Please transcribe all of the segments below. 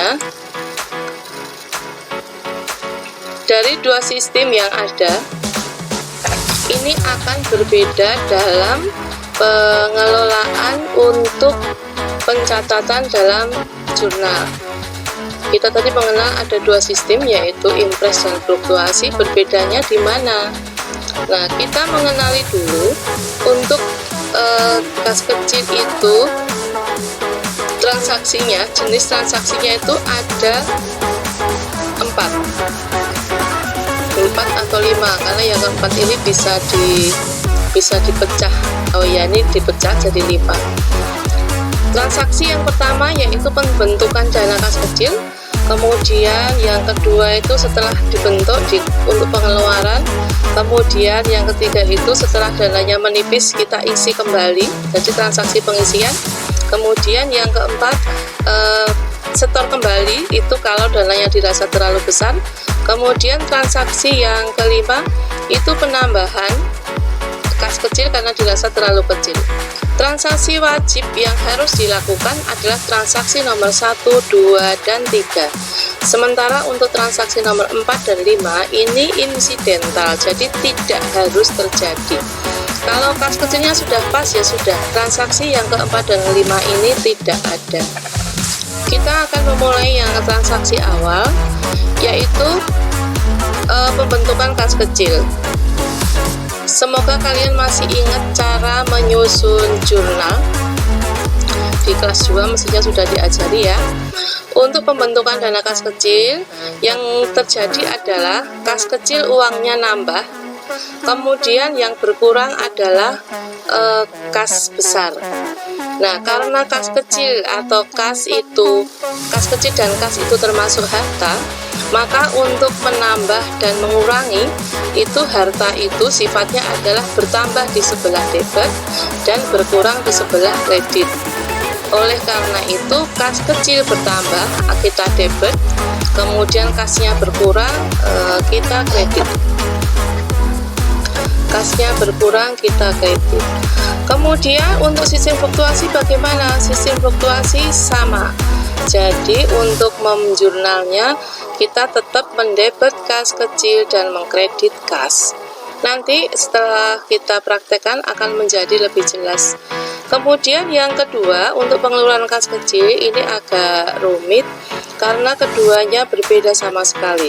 bahwasanya dari dua sistem yang ada ini akan berbeda dalam pengelolaan untuk pencatatan dalam jurnal. Kita tadi mengenal ada dua sistem, yaitu impress dan fluktuasi. Berbedanya di mana? Nah, kita mengenali dulu untuk kas kecil itu transaksinya, jenis transaksinya itu ada 4 atau 5, karena yang keempat ini bisa dipecah. Oh ya, ini dipecah jadi 5. Transaksi yang pertama yaitu pembentukan dana kas kecil. Kemudian yang kedua itu setelah dibentuk untuk pengeluaran. Kemudian yang ketiga itu setelah dananya menipis kita isi kembali, jadi transaksi pengisian. Kemudian yang keempat setor kembali, itu kalau dananya dirasa terlalu besar. Kemudian transaksi yang kelima itu penambahan kas kecil karena dirasa terlalu kecil. Transaksi wajib yang harus dilakukan adalah transaksi nomor 1, 2, dan 3. Sementara untuk transaksi nomor 4 dan 5 ini insidental, jadi tidak harus terjadi. Kalau kas kecilnya sudah pas ya sudah, transaksi yang keempat dan kelima ini tidak ada. Kita akan memulai yang transaksi awal, yaitu pembentukan kas kecil. Semoga kalian masih ingat cara menyusun jurnal. Di kelas 2 mestinya sudah diajari ya. Untuk pembentukan dana kas kecil, yang terjadi adalah kas kecil uangnya nambah, kemudian yang berkurang adalah kas besar. Nah, karena kas kecil atau kas kecil dan kas itu termasuk harta, maka untuk menambah dan mengurangi itu harta itu sifatnya adalah bertambah di sebelah debit dan berkurang di sebelah kredit. Oleh karena itu kas kecil bertambah kita debit, kemudian kasnya berkurang kita kredit. Kasnya berkurang kita kredit. Kemudian untuk sistem fluktuasi bagaimana? Sistem fluktuasi sama. Jadi untuk menjurnalnya kita tetap mendebet kas kecil dan mengkredit kas. Nanti setelah kita praktekkan akan menjadi lebih jelas. Kemudian yang kedua, untuk pengeluaran kas kecil ini agak rumit karena keduanya berbeda sama sekali.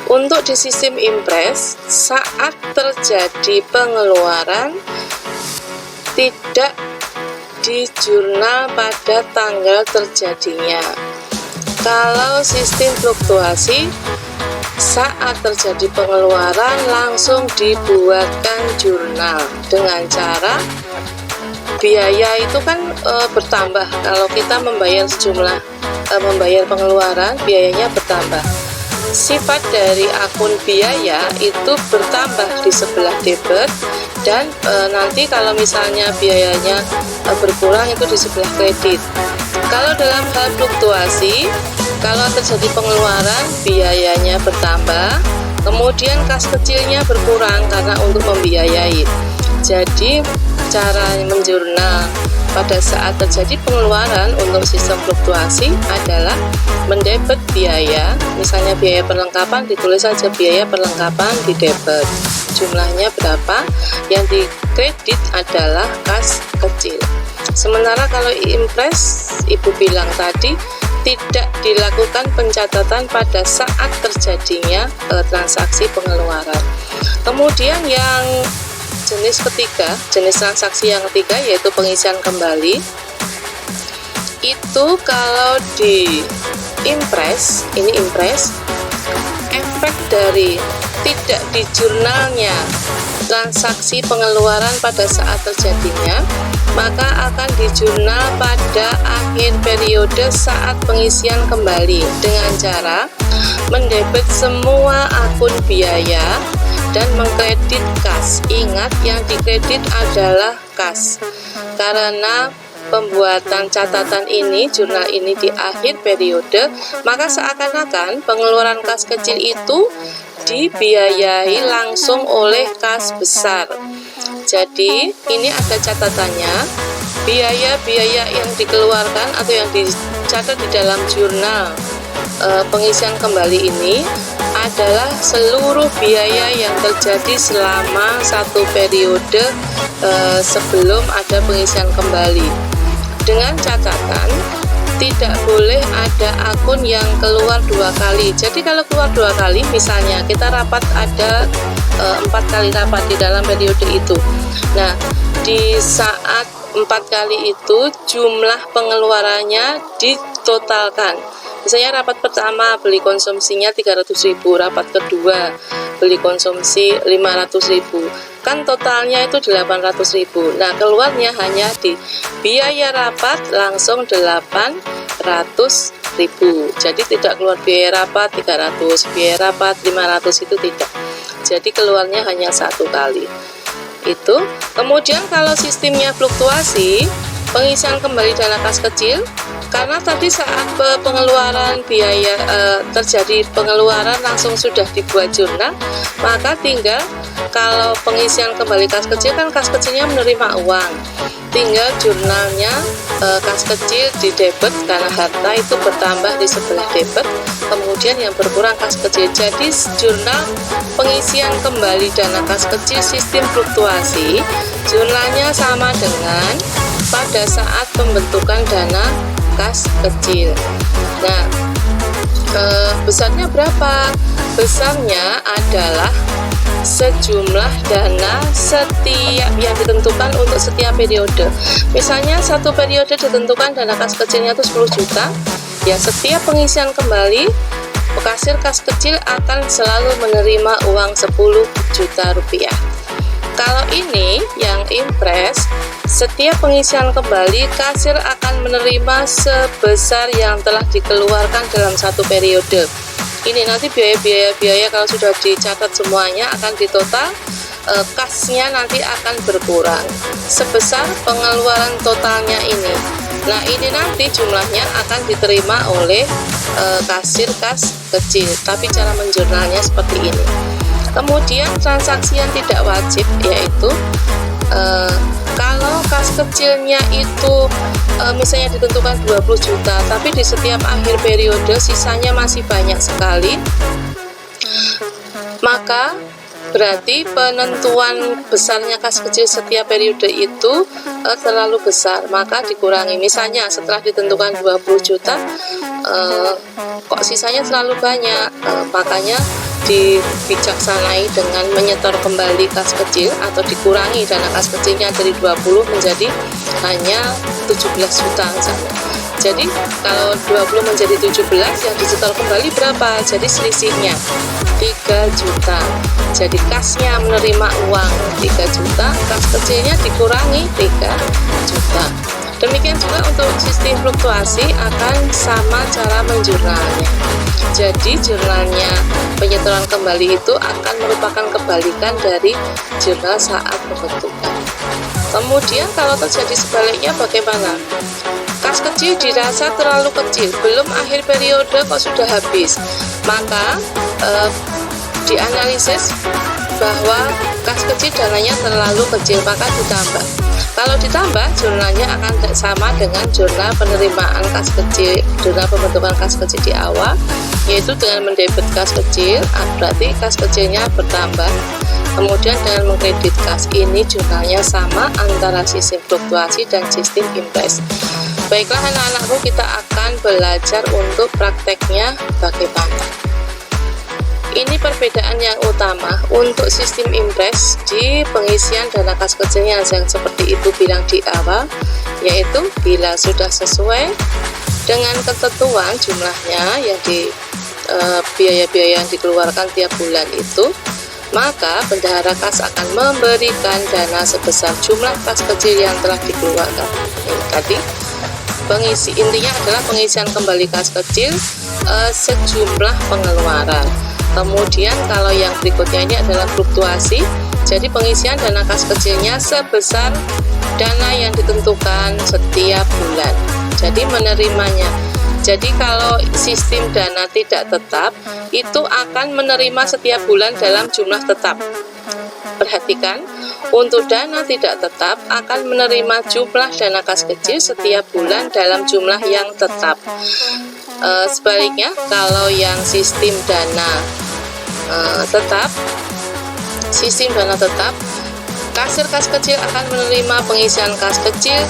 Untuk di sistem impress, saat terjadi pengeluaran tidak di jurnal pada tanggal terjadinya. Kalau sistem fluktuasi, saat terjadi pengeluaran langsung dibuatkan jurnal dengan cara biaya itu kan bertambah. Kalau kita membayar membayar pengeluaran, biayanya bertambah. Sifat dari akun biaya itu bertambah di sebelah debit dan nanti kalau misalnya biayanya berkurang itu di sebelah kredit. Kalau dalam hal fluktuasi, kalau terjadi pengeluaran biayanya bertambah, kemudian kas kecilnya berkurang karena untuk membiayai. Jadi cara menjurnal pada saat terjadi pengeluaran untuk sistem fluktuasi adalah mendebet biaya, misalnya biaya perlengkapan ditulis saja biaya perlengkapan di debit, jumlahnya berapa, yang di kredit adalah kas kecil. Sementara kalau impress, ibu bilang tadi tidak dilakukan pencatatan pada saat terjadinya transaksi pengeluaran. Kemudian yang jenis ketiga, jenis transaksi yang ketiga yaitu pengisian kembali. Itu kalau di impress, ini impress, efek dari tidak di jurnalnya transaksi pengeluaran pada saat terjadinya, maka akan dijurnal pada akhir periode saat pengisian kembali dengan cara mendebet semua akun biaya dan mengkredit kas. Ingat, yang dikredit adalah kas. Karena pembuatan catatan ini, jurnal ini di akhir periode, maka seakan-akan pengeluaran kas kecil itu dibiayai langsung oleh kas besar. Jadi ini ada catatannya, biaya-biaya yang dikeluarkan atau yang dicatat di dalam jurnal pengisian kembali ini adalah seluruh biaya yang terjadi selama satu periode sebelum ada pengisian kembali, dengan catatan tidak boleh ada akun yang keluar 2 kali. Jadi kalau keluar 2 kali, misalnya kita rapat ada 4 kali rapat di dalam periode itu. Nah, di saat 4 kali itu jumlah pengeluarannya ditotalkan. Misalnya rapat pertama beli konsumsinya 300.000, rapat kedua beli konsumsi 500.000, kan totalnya itu 800.000. Nah, keluarnya hanya di biaya rapat langsung 800.000. Jadi tidak keluar biaya rapat 300, biaya rapat 500, itu tidak. Jadi keluarnya hanya 1 kali. Itu. Kemudian kalau sistemnya fluktuasi, pengisian kembali dana kas kecil, karena tadi saat pengeluaran biaya terjadi pengeluaran langsung sudah dibuat jurnal, maka tinggal kalau pengisian kembali kas kecil kan kas kecilnya menerima uang, tinggal jurnalnya kas kecil di debit karena harta itu bertambah di sebelah debit, kemudian yang berkurang kas kecil. Jadi jurnal pengisian kembali dana kas kecil sistem fluktuasi, jurnalnya sama dengan pada saat pembentukan dana kas kecil. Nah, besarnya berapa? Besarnya adalah sejumlah dana setiap yang ditentukan untuk setiap periode. Misalnya satu periode ditentukan dana kas kecilnya itu 10 juta, ya setiap pengisian kembali kasir kas kecil akan selalu menerima uang 10 juta rupiah. Kalau ini yang impres, setiap pengisian kembali kasir akan menerima sebesar yang telah dikeluarkan dalam satu periode. Ini nanti biaya-biaya kalau sudah dicatat semuanya akan ditotal, kasnya nanti akan berkurang sebesar pengeluaran totalnya ini. Nah, ini nanti jumlahnya akan diterima oleh kasir kas kecil, tapi cara menjurnalnya seperti ini. Kemudian transaksi yang tidak wajib, yaitu kalau kas kecilnya itu misalnya ditentukan 20 juta, tapi di setiap akhir periode sisanya masih banyak sekali, maka berarti penentuan besarnya kas kecil setiap periode itu terlalu besar, maka dikurangi. Misalnya setelah ditentukan 20 juta kok sisanya terlalu banyak, makanya dibijaksanai dengan menyetor kembali kas kecil atau dikurangi dana kas kecilnya dari 20 menjadi hanya 17 juta misalnya. Jadi kalau 20 menjadi 17, yang disetor kembali berapa? Jadi selisihnya 3 juta. Jadi kasnya menerima uang 3 juta, kas kecilnya dikurangi 3 juta. Demikian juga untuk sistem fluktuasi akan sama cara menjurnalnya. Jadi jurnalnya penyetoran kembali itu akan merupakan kebalikan dari jurnal saat pembentukan. Kemudian kalau terjadi sebaliknya bagaimana? Kas kecil dirasa terlalu kecil, belum akhir periode kok sudah habis, maka dianalisis bahwa kas kecil dananya terlalu kecil, maka ditambah. Kalau ditambah, jurnalnya akan sama dengan jurnal penerimaan kas kecil, jurnal pembentukan kas kecil di awal, yaitu dengan mendebit kas kecil, berarti kas kecilnya bertambah. Kemudian dengan mengkredit kas, ini jurnalnya sama antara sistem fluktuasi dan sistem impres. Baiklah anak-anakku, kita akan belajar untuk prakteknya bagaimana. Ini perbedaan yang utama untuk sistem impres di pengisian dana kas kecilnya yang seperti Ibu bilang di awal, yaitu bila sudah sesuai dengan ketentuan jumlahnya yang di biaya-biaya yang dikeluarkan tiap bulan itu, maka bendahara kas akan memberikan dana sebesar jumlah kas kecil yang telah dikeluarkan. Ini tadi intinya adalah pengisian kembali kas kecil sejumlah pengeluaran. Kemudian kalau yang berikutnya ini adalah fluktuasi, jadi pengisian dana kas kecilnya sebesar dana yang ditentukan setiap bulan, jadi menerimanya. Jadi kalau sistem dana tidak tetap, itu akan menerima setiap bulan dalam jumlah tetap. Perhatikan, untuk dana tidak tetap akan menerima jumlah dana kas kecil setiap bulan dalam jumlah yang tetap. Sebaliknya kalau yang sistem dana tetap, sistem dana tetap, kasir kas kecil akan menerima pengisian kas kecil